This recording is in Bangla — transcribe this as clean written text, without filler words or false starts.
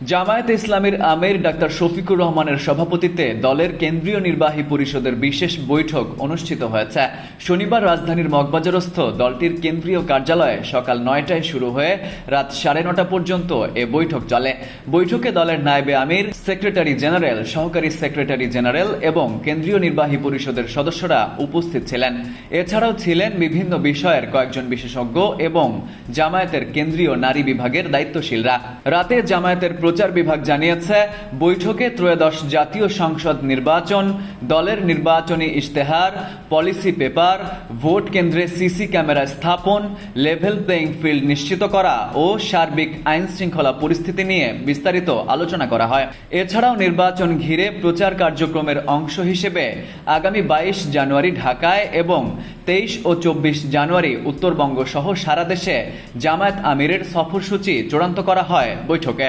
জামায়াতে ইসলামীর আমির ডাক্তার শফিকুর রহমানের সভাপতিত্বে দলের কেন্দ্রীয় নির্বাহী পরিষদের বিশেষ বৈঠক অনুষ্ঠিত হয়েছে। শনিবার রাজধানীর মগবাজারস্থ দলটির কেন্দ্রীয় কার্যালয়ে সকাল ৯টায় শুরু হয়ে রাত ৯:৩০ পর্যন্ত এ বৈঠক চলে। বৈঠকে দলের নায়েবে আমির, সেক্রেটারি জেনারেল, সহকারী সেক্রেটারি জেনারেল এবং কেন্দ্রীয় নির্বাহী পরিষদের সদস্যরা উপস্থিত ছিলেন। এছাড়াও ছিলেন বিভিন্ন বিষয়ের কয়েকজন বিশেষজ্ঞ এবং জামায়াতের কেন্দ্রীয় নারী বিভাগের দায়িত্বশীলরা। রাতে জামায়াতের প্রচার বিভাগ জানিয়েছে, বৈঠকে ত্রয়োদশ জাতীয় সংসদ নির্বাচন, দলের নির্বাচনী ইশতেহার, পলিসি পেপার, ভোট কেন্দ্রে সিসি ক্যামেরা স্থাপন, লেভেল প্লেইং ফিল্ড নিশ্চিত করা ও সার্বিক আইন শৃঙ্খলা পরিস্থিতি নিয়ে বিস্তারিত আলোচনা করা হয়। এছাড়াও নির্বাচন ঘিরে প্রচার কার্যক্রমের অংশ হিসেবে আগামী 22 জানুয়ারি ঢাকায় এবং 23 ও 24 জানুয়ারি উত্তরবঙ্গ সহ সারা দেশে জামায়াত আমিরের সফরসূচি চূড়ান্ত করা হয় বৈঠকে।